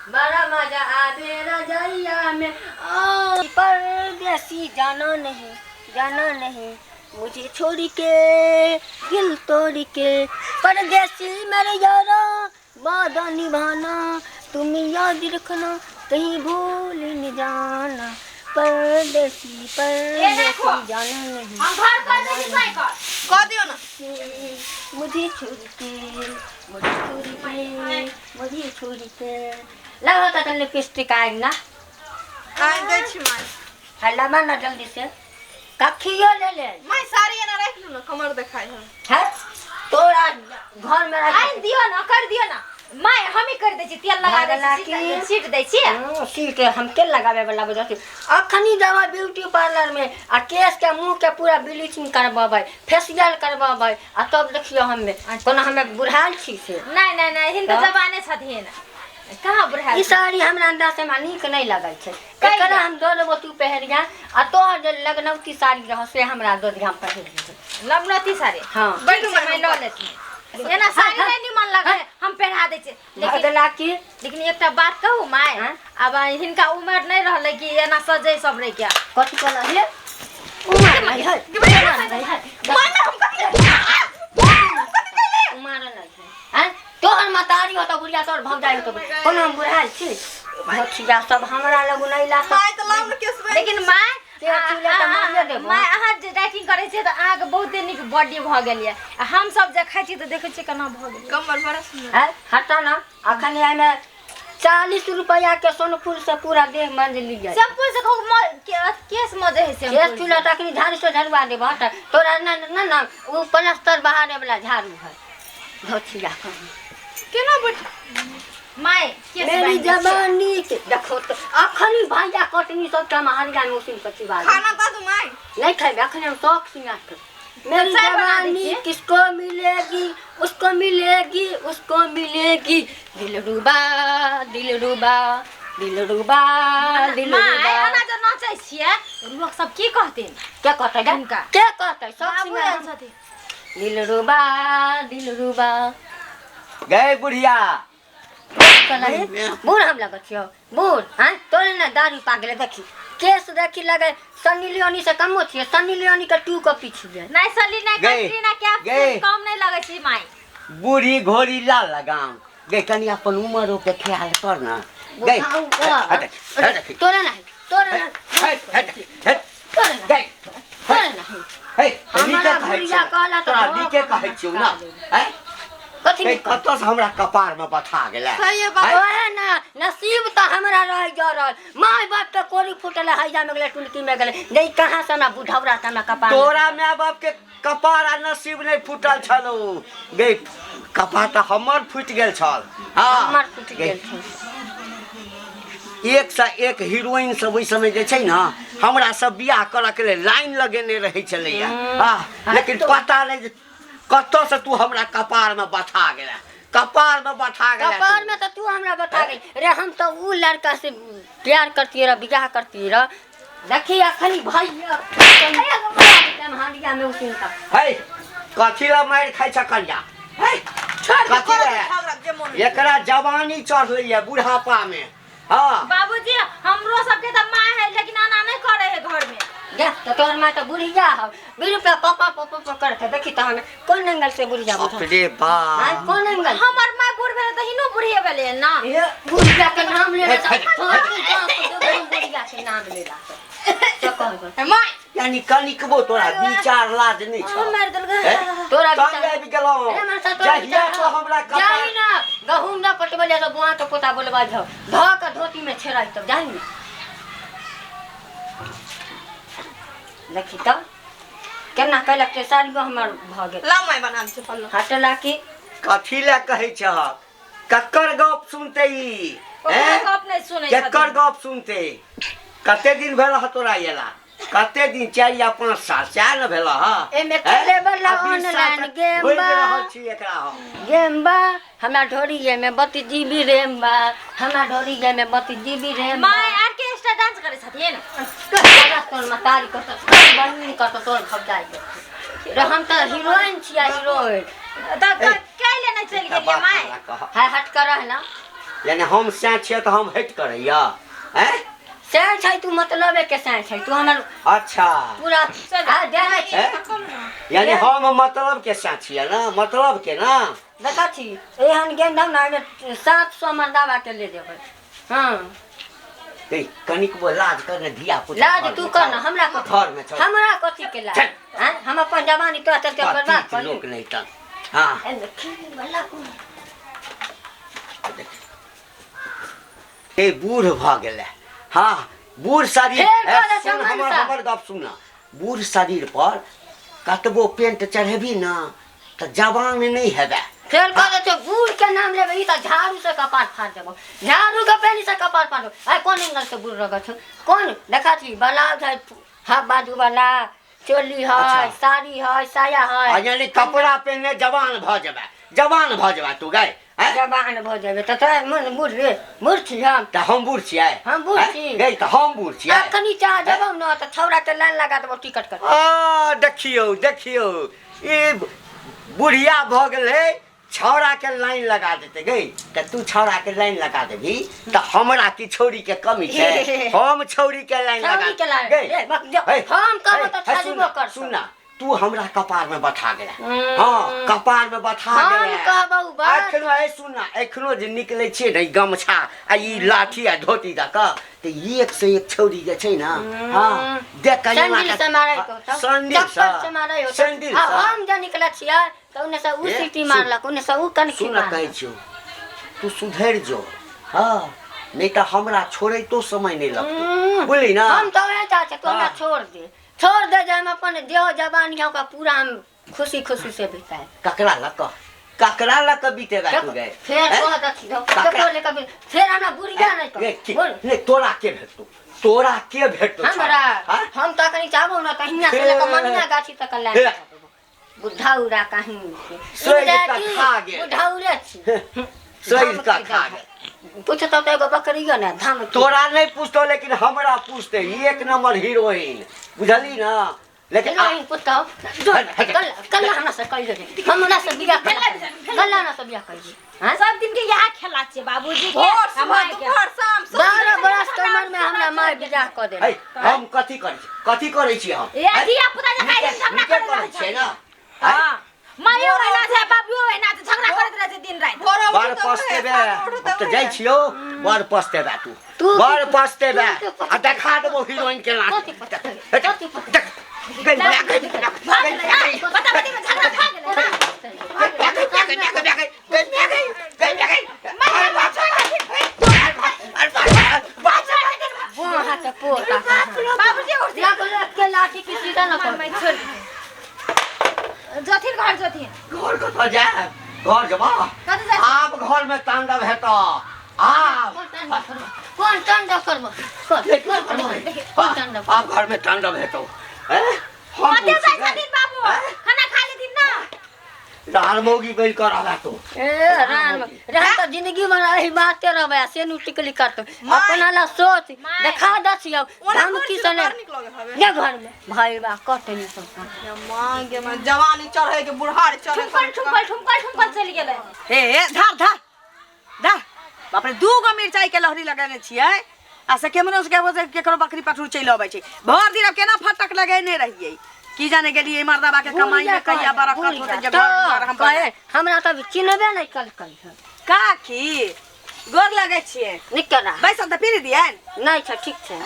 बड़ा मजा आवे रजैया में ओ परदेसी जाना नहीं मुझे छोड़ के दिल तोड़ के परदेसी मेरे यारा वादा निभाना तुम याद रखना कहीं भूल न जाना परदेसी जाना नहीं हम घर कर दे साइकिल कह दियो ना मुझे छोड़ के लगा था तने लिपस्टिक आए ना आई गई छी माय हल्ला मार जल्दी से कखियो ले ले मैं साड़ी ना रख लूं ना कमर दिखाई है तोरा घर में रख आई दियो ना कर दियो ना मैं हम ही कर दे छी तेल लगा दे छी सीट दे छी सीट हम तेल लगावे वाला बजा छी अखनी जावा ब्यूटी पार्लर में आ केस के मुंह के पूरा ब्लीचिंग करबाबै फेशियल करबाबै आ तब देखियो हमें कोनो हमें बुढ़ाल छी से नहीं हिंदू जमाने छथिन कहां बुढ़ाल ई साड़ी हमरा अंदाज से नीक नहीं लगै छै एकरा हम दो देबो तू पहरिया आ तोहर जे लगनौती साड़ी रह से हमरा दो दिया पहिर लगनौती साड़ी हां बैठ के मैं ल लेती एना साड़ी नहीं निमन लगे हम पहरा दे छे लेकिन एकटा बात कहू माय अब हिनका उम्र नहीं रहले कि एना सजे सब रे क्या कथि कहला हे उम्र नहीं है माय हम कथि उम्र नहीं है तोहर मतारी हो तो बुढ़िया तोहर भौजाई हो तो कोनो हम बुढ़ाल छी भौछिया सब हमरा लगु नहीं ला माय तो लाम केस लेकिन माय मैं अहाँ जे डाइटिंग करे छे त आग बहुत निक बॉडी भ गेल ये हम सब जे खाइ छी त देखे छी केना भ गेल कमर बड़ा सुंदर है हटा ना अखन आइ में 40 रुपया के सोनफूल से पूरा देह मंज लीजिए सब कुछ से केस मजे है से केस चूल्हा तकनी झाड़ू से झड़वा दे हट तोरा ना वो प्लास्टर बहाने वाला झाड़ू है धोछिया केना बैठ माय केस मेरी जवानी के देखो तो अखनी भाइया कटनी सब टमाहरिया मौसम कच्ची बात खाना का तू माय नहीं खाए अखनी हम शौक सिंगार कर मेरी जवानी किसको मिलेगी उसको मिलेगी दिलरुबा माय आना जो नाचै छिए लोग सब की कहथिन क्या कहतै इनका क्या कहतै शौक सिंगार दिलरुबा गए बुढ़िया बूढ़ हम लगत छियो बूढ़ हैं तोरे ना दाढ़ी पागले देखी केस देखी लगे सन्नी लियोनी से कमो छिए सन्नी लियोनी के 2 कॉपी छिए नहीं सली नहीं कैटरीना क्या कम नहीं लगे छी माई बूढ़ी घोड़ी लाल लगाम गए कनी अपन उम्र के ख्याल कर ना गए तोरे नहीं हमरा बुढ़िया कहला तोरा नीके कहै छियौ ना कथि कतौ से हमरा कपार में बथा गेलै सही बात ओए ना नसीब त हमरा रह जरल माय बाप के कोरी फुटल हैजा में गेलै टुलकी में गेलै नहीं कहां से ना बुढ़ौरा त ना कपार तोरा माय बाप के कपार आ नसीब नहीं फुटल छलो गे कपार त हमर फुट गेल छल हां हमर फुट गेल छल एक से एक हीरोइन सब ओइ समय जे छै ना हमरा सब बियाह करऽ के लेल लाइन लगेने रहै छलैया लेकिन पता नहीं कत्तो से तू हमरा कपार में बथा गेला कपार में तो तू हमरा बता गई रे हम तो उ लड़का से प्यार करती रह बियाह करती रह देखी अखनी भैया हांडिया में उसिन का है कथि ला मार खाइ छ कन्या है कथि ला एकरा जवानी चढ़लैया बुढ़ापा में हां बाबूजी हमरो सबके त माय है लेकिन आना नहीं करे है घर में या तो तोहर मां तो बुढ़िया हो बिरु पे पापा करत देखी त हमें कोन एंगल से बुढ़िया बुझा रे बा कौन एंगल हमर माय बुढ़ भेले त हिनो बुढ़िया भेले ना ये बुढ़िया के नाम ले बुढ़िया के नाम ले क्या कहबो माय यानी कनिकबो तोरा विचार लाज नहीं छ मार देल तोरा विचार भी गेलो जहिया तो हमरा कपार जाई ना गहूम ना पटबले तो बुआ के पोता बोलबा जाओ ध के धोती में छेराई तब जाई ना देखी तो केना कैला के साड़ी को हमर भ गेल ला माय बना दे पल्लो हटला की कथि ला कहै छ कक्कर गप सुनते ई गप नहीं सुनै छ कक्कर गप सुनते कते दिन भेल ह तोरा येला कते दिन 4 या 5 साल चार न भेल ह एमे खेले वाला ऑनलाइन गेम बा रहल छी एकरा गेम बा हमरा ढोरी में 32 जीबी रैम बा हमरा ढोरी में 32 GB RAM my orchestra dance करे छथिन तोर मतारी को बहिनी को तोर भौजाई रे हम त हीरोइन छिया हीरोइन त कैले नहीं चल गेलिए माय हाय हट कर है ना यानी हम से छियै तो हम हट करैया हैं से छै तू मतलबे के से छै तू हमर अच्छा पूरा आ देने छी हैं? यानी हम मतलब के से छियै ना मतलब के ना देखा छी एहन गेंदा ना 700 मर्दावा के ले देबै हां ए कनिक वो लाज करने धिया पुता लाज तू कर ना हमरा को घर में छोड़ हमरा कथी के लाज हैं हम अपन जवानी तो चलते बर्बाद कर लोग नहीं तन हां ए बूढ़ भ गेले हां बूढ़ शरीर हमर गप सुना बूढ़ शरीर पर कतबो पेंट चढ़ेबी ना तो जवान नहीं हेबे फेर कह दे बूढ़ के नाम लेबे ई त झाड़ू से कपार फाड़ देबो झाड़ू के पेनी से कपार फाड़ देबो आई कोन एंगल से बूढ़ रगत कौन देखा छी ब्लाउज है हाफ बाजू वाला चोली है साड़ी है साया है यानी कपड़ा पहने जवान भ जेबे तू गए जवान भ जेबे त मन बूढ़ रे बूढ़ छी हम बूढ़ छियै हम बूढ़ छी गई त हम बूढ़ छियै अखनी चाह जबौ न त छौरा के लाइन लगा देबो टिकट कर आ देखियो ई बुढ़िया भ गेलै छौरा के लाइन लगा देते गई त तू छौरा के लाइन लगा देबी त हमरा की छोरी के कमी छै हम छोरी के लाइन लगा गई हम कहबो त छाजबो कर सुनना तू हमरा कपार में बैठा गेला हां कपार में बैठा गेला हम कहबो बा एखनो ए सुनना एखनो जे निकले छै नै गमछा आ ई लाठी आ धोती द क त एक से एक छोरी जे छै ना हां देख के सैंडल से मारै तो सैंडल से मारै हो सैंडल हम जे निकला छियै त उन्ने से उ सीटी मारलक उन्ने से उ कनखी सुन कहै छियो तू सुधर जो हां नहीं तो हमरा छोड़े तो समय नहीं लगतो बोली ना हम तो वह चाहते तो हमरा छोड़ दे जे हम अपन देह जवानी का पूरा हम खुशी से बिताए ककरा लक बीतेगा तू गए फिर कह दथि तो ले कभी फिर हमरा बुढ़िया नहीं तो बोल नहीं तोरा के भेटतो हमरा हम त कनी चाहबो ना कहिया से लेके मनिया गाछी तक ले बुढ़ाउरा कहीं बुढ़ाउरे छी सही का खा गए पूछता तो एगो बकरिया ना धाम तोरा नहीं पूछतो लेकिन हमरा पूछते एक नंबर हीरोइन बुझली ना लेकिन हीरोइन पूछता कल हमरा से कह दे हमरा से बियाह कल ना से बियाह कर दी हां सब दिन के यहाँ खेला छे बाबूजी के हमार दोपहर शाम 12 बरस के उम्र में हमरा माय बियाह कर दे हम कथी करै छी हम ए धिया पुता जे खाइ झगड़ा करै छी ना हां मायो है ना से बाबू है ना झगड़ा करत रहे दिन रात बार पस्तेबे त जाई छियो बार पस्तेबे तू बार पस्तेबे आ देखा देबो हीरोइन के लाग जथिन घर कत जा घर जबा आप घर में तांडव है तो आप कौन तांडव करबो कौन तांडव आप घर में तांडव है तो हैं हम दिन बाबू खाना खा ले दिन ना रानमोगी बैल कर आला तो ए रान तो जिंदगी में रही बाते रहबे से नु टिकली काट अपना ला सोच देखा दसियो हम की सने ये घर में भाई बा कटनी सब मां के में जवानी चढ़े के बुढ़ार चढ़े ठुमकल चल गेले हे धार बाप रे 2 गो मिरचाई के लहरी लगाने छियै आ से केमनो से केकरो बकरी पठरू चल आबै छै भर दिन अब केना फटक लगेने रहिए की जाने गेलिए मर्दाबा के कमाई में कहिया बरकत होते जब हम कहे हमरा त चिन्हबे नहीं कल का की गोर लगे छिए निकरा बैसल त फिर दिए नहीं छ ठीक छै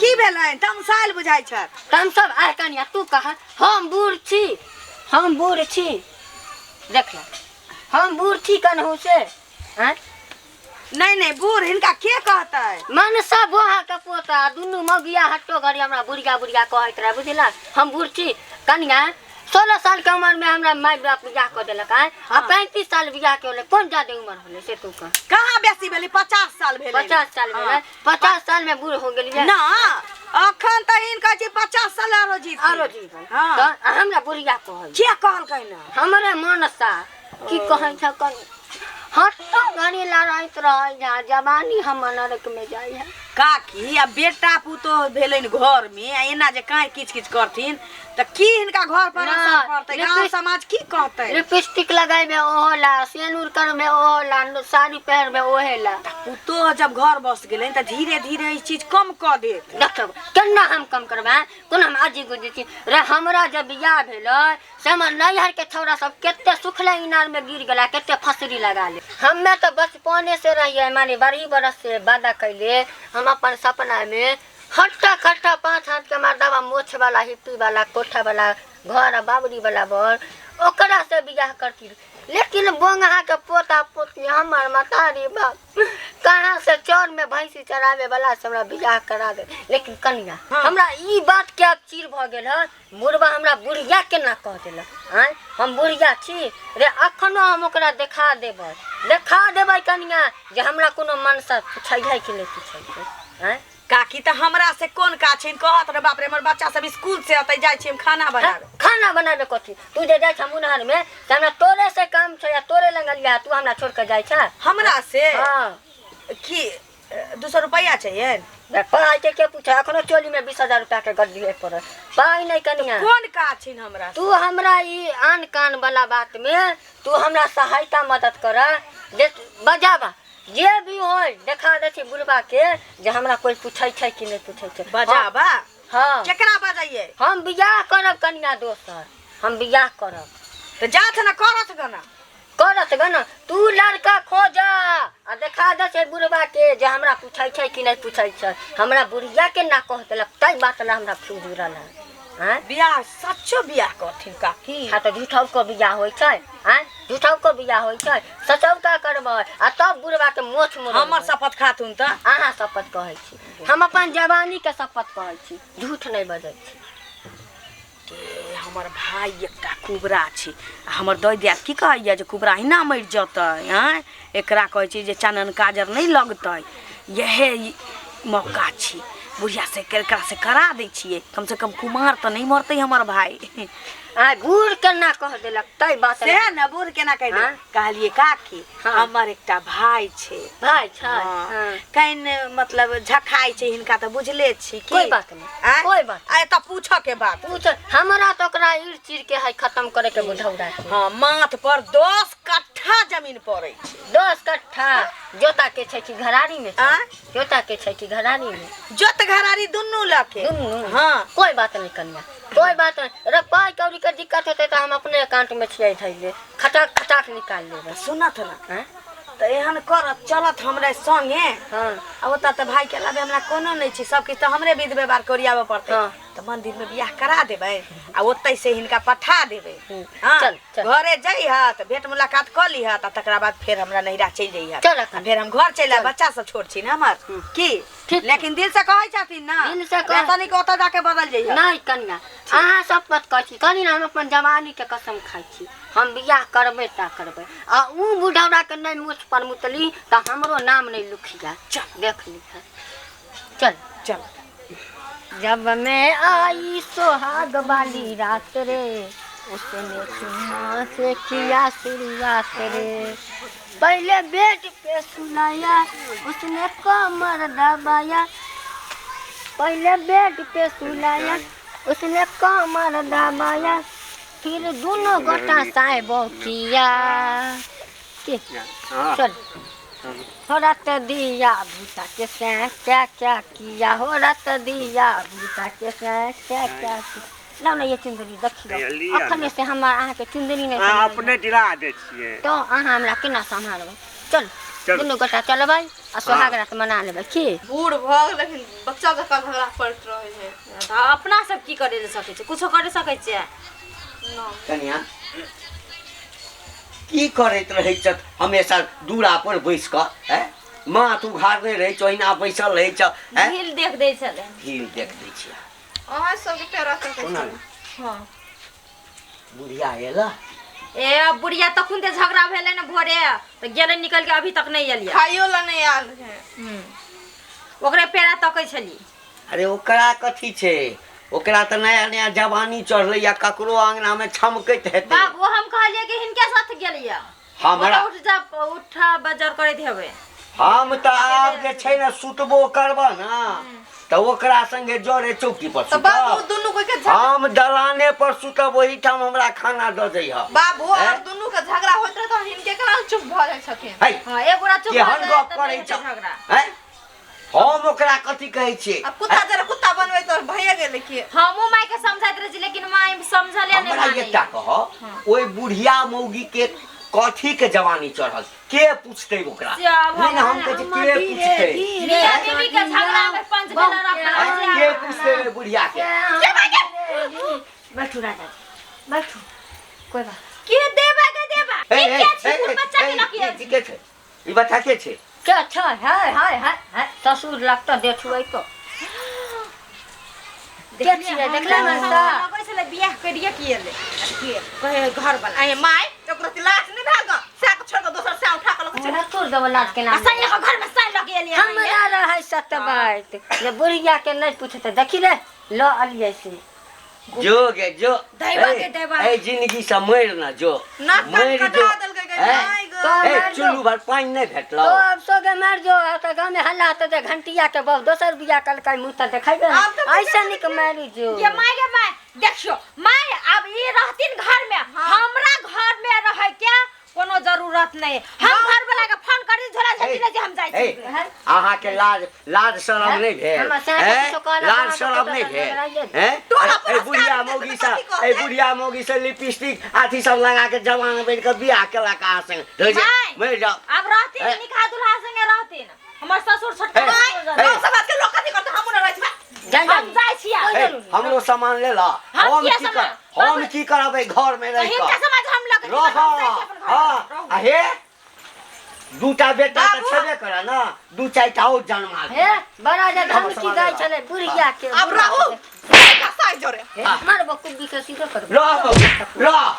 की भेलै तम साल बुझाई छ तम सब आय कनिया तू कहा हम बूढ़ छी देख ले हम बूढ़ छी कनहु से हैं नहीं बूढ़ इनका के कहतै मनसा बोहा के पोता दुनु मगिया हट्टो घरी हमरा बुढ़िया कहत रहे बुझला हम बूढ़ छी कनिया 16 साल के उम्र में हमरा माय बाप बियाह कर देलक आ 35 साल बियाह के होले कौन ज्यादा उम्र होले से तू कह कहां बेसी भेली 50 साल भेले 50 साल भेले 50 साल में बूढ़ हो गेलिए ना अखन त इनका जे 50 साल आरो जी हां तो हमरा बुढ़िया कहल के कहलकै ना हमरे मनसा की कहै छ कन हट्टो घनी लड़ाइत रह जा जवानी हम नरक में जाय है काकी आ बेटा पुतोह भेलन घर में आ एना जे काहे किच किच करथिन त की हिनका घर पर असर पड़तै गांव समाज की कहतै लिपस्टिक लगाए में ओहला सेनुर कर में ओहला साड़ी पहन में ओहेला पुतोह जब घर बस गेलन त धीरे धीरे ई चीज कम क देत देखो केना हम कम करबा कोन हम आजी गुजी रे हमरा जब बियाह भेलै से हमर नैहर के छौरा सब केते सुखले इनार में गिर गेला केते फसरी लगा ले हमें तो बचपने से रहिए माने 12 बरस से वादा कैले हम अपन सपना में हट्टा खट्टा 5 हाथ के मर्दावा मोछ वाला हिप्पी वाला कोठा वाला घर बाबरी वाला बर ओकरा से बियाह करती लेकिन बोंगा के पोता पोती हमर मतारी बाप कहाँ से चौर में भैंसी चरावे वाला से हमरा बियाह करा दे लेकिन कन्या हमरा ई बात के अब चीर भ गेल है बुढ़वा हमरा बुढ़िया के ना कह देल आय हम बुढ़िया छी रे अखनो हम ओकरा देखा देबै कन्या जे हमरा कोनो मनसा पूछै है कि नहीं पूछै है आय काकी त हमरा से कोन का छिन कहत रे बाप रे हमर बच्चा सब स्कूल से आते जाय छी हम खाना बनाबे कथी तू जे जाय छ मुनहर में त हमरा तोरे से काम छ या तोरे लंगलिया तू हमरा छोड़ के जाय छ हमरा से हां की 200 रुपया चाहिए पाई के पूछे अखनो चोली में 20,000 रुपया के गड्डी है पर पाई नहीं कनिया कोन का छिन हमरा तू हमरा ई आन कान वाला बात में तू हमरा सहायता मदद कर जे बजाबा जे भी होय देखा दे छी बुढ़वा के जे हमरा कोई पूछै छै कि नहीं पूछै छै बजाबा हां केकरा बजाइए हम बियाह करब कन्या दोसर हम बियाह करब त जात न करत गना तू लड़का खोजा आ देखा दे छै बुढ़वा के जे हमरा पूछै छै कि नहीं पूछै छै हमरा बुढ़िया के ना कह देलक तै बात ला हमरा फिजुरल है हां बियाह सच्चो बियाह करथिन काकी हां त झूठौ को बियाह होय छै हां झूठौ को बियाह होय छै सचौ का करबै आ तब बुढ़वा के मोछ मोड़ हमर शपथ खातुन त अहाँ शपथ कहै छी हम अपन जवानी के शपथ कहै छी झूठ नहीं बजै छी के हमर भाई एकटा कुबरा छी हमर दई दिया की कहैया जे कुबरा हिना मर जतै हैं एकरा कहै छी जे चानन काजर नहीं लगतै यहे मौका छी बुढ़िया से एकरा से करा दै छिए कम से कम कुमार त नहीं मरतै हमर भाई आ बूढ़ केना कह देलक तै बात से न बूढ़ केना कह दे कहलिए काकी हमर एकटा भाई छे भाई छै कैन मतलब झखाई छे हिनका त बुझले छी कोई बात नहीं कोई बात आ त पूछो के बात पूछ हमरा त ओकरा ईर चीर के है खत्म करे के बुढ़ौरा छै हां माथ पर 10 कट्ठा जमीन पड़ै छै 10 कट्ठा जोता के छै कि घरारी में जोता के छै कि घरारी में जोत घरारी दुन्नु लखे हां कोई बात नहीं कन्या कोई बात नहीं रे पाई कौड़ी के दिक्कत होते त हम अपने अकाउंट में छियै धैले खटाक खटाक निकाल लेबे सुनत ना त एहन करत चलत हमरे संगे हां अब त त भाई के अलावे हमरा कोनो नहीं छी सब किछ त हमरे विध व्यवहार करियाबे पड़तै त मंदिर में बियाह करा देबै आ ओतै से हिनका पठा देबै हां घरे जइहा त भेट मुलाकात क लीहा त तकरा बाद फिर हमरा नैरा चल जइहा चल फिर हम घर चला बच्चा सब छोड़ छी ना हमर की लेकिन दिल से कहै छथिन ना दिल से कह तनी को ओतै जाके बदल जइहा नहीं कन्या अहाँ शपथ कहै छी कनी हम अपन जवानी के कसम खाइ छी हम बियाह करबे ता करबे आ ऊ बुढ़ौरा के नहीं मुछ पर मुतली त हमरो नाम नहीं लुखिया चल देख लीहा चल चल जब मैं आई सुहाग वाली रात रे उसने चुम्मा से किया शुरुआत रे पहले बेड पे सुलाया उसने कमर दबाया पहले बेड पे सुलाया उसने कमर दबाया फिर दोनों गोटा साहिबों किया चल हो रत दिया भूता के साथ क्या क्या किया हो रत दिया भूता के साथ क्या क्या किया ना ये चुंदरी देखियो अखने से हम अहाँ के चुंदरी नहीं अपने दिला दे छिए तो अहाँ हमरा केना संभालबै चल दुनू गोटा चलबै आ सोहाग रात मना लेबै की बूढ़ भग लेकिन बच्चा जका झगड़ा पड़त रहे है अपना सब की करे ले सकै छै कुछो करे सकै छै कन्या की करैत रहै छ हमेशा दूरा पर बैस क हैं माँ तू घर में रहे चोइना बैसल रहे छ हैं ढील देख दै छले ढील देख दै छी अहाँ सब के रहत सुना हां बुढ़िया एला ए बुढ़िया तखुन ते झगड़ा भेले न भोरे त गेले निकल के अभी तक नहीं एलिया खाइयो ला नहीं आल है ओकरे पेड़ा तकै छली अरे ओकरा कथी छे ओकरा त नया नया जवानी चढ़ले या ककरो अंगना में छमकैत हेतै बाबू हम कहलिए कि हिनके साथ गेलिया हमरा उठ जा उठा बजर करे देबे हम त आब जे छै न सुतबो करबा न त ओकरा संगे जोरे चौकी पर तो बाबू सुतब दुनू कोई के झगड़ा हम दलाने पर सुतब वही ठाम हमरा खाना द दै ह बाबू और दुनू के झगड़ा होत रहे तो हिनके केना चुप भ जाय छथिन है हां एगोरा चुप केहन गप करै छ झगड़ा है हम ओकरा कथी कहै छियै अब कुत्ता जरा कुत्ता बनबै तो भइए गेलै कि हमहू माई के समझाइत रही लेकिन माई समझले नहीं हमरा माने एकटा कह ओइ बुढ़िया मौगी के कथी के जवानी चढ़ल के पूछते ओकरा नहीं ना हम कहै के पूछते मियां बीवी के झगड़ा में पंच देला रखा के पूछते रे बुढ़िया के बैठू राजा बैठू कोई बात के देबा ए ई क्या छी बच्चा के लकिए ई के छै ई बच्चा के छै क्या अच्छा है ससुर लगता देखुए तो क्या छिए देखला ना सा लगै छले बियाह करिए किएले के कहे घर वाला आए माय ओकरा लाश नहीं भाग साक छोड़ के दोसर से उठा के लग हमरा तोड़ देव लाज के नाम सैया के घर में साइन लगे लिए हमरा रहे सत बात जे बुढ़िया के नहीं पूछते देखी रे लो अलिए से जो गे जो दैवा के दैवा ए जिंदगी से मर ना जो नाक मर कटा देल के माय तो ए मर जो चुल्लू भर पानी नहीं भेटलो तो अब सोगे मर जो तो गांव में हल्ला तो जे घंटिया के बहु दोसर बिया कल का मुंह त देखाइबे ऐसा नहीं के मारू जो ये माय देखियो माय अब ये रहतिन घर में हमरा घर में रहे क्या कोनो जरूरत नहीं हम घर वाला के फोन करी झोला झटी ले जे हम जाय छी आहा के लाज शरम नहीं भेल हमरा साथ हैं? किछो कहला लाज हमरा शरम तो नहीं तो भेल तो हैं? टोला ए पुरस्कार बुढ़िया देते मौगी तो सा कथी कहते? ए बुढ़िया मौगी से लिपस्टिक आथी सब लगा के जवान बन के बियाह केला कहां संग धो जा माय, मर जाओ अब रहतिन हैं? निकाह दुल्हा संगे रहतिन हमर ससुर छोटका हैं? गांव समाज के लोग कथी करते हम न रहै छी हम जाय छिया ए, हमरो सामान ले ला हम किया की कर सामान? हम की करबै घर में रह हिनका के समाज हम लगे रह हां आहे दूटा बेटा त छबे करे ना दू चारटा और जन्मा दे हे बड़ा जे धमकी गाय छले बुढ़िया के अब रहू का साइ जोरे मार बकु बिके सीधे कर रह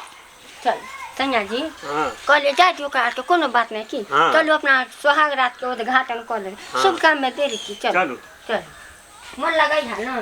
चल सैया जी हां कहले जाय दियो का के कोनो बात नहीं की हाँ। चलो अपना सुहाग रात के उद्घाटन कर ले शुभ काम में देरी की चल चलो चल मन लगाई है ना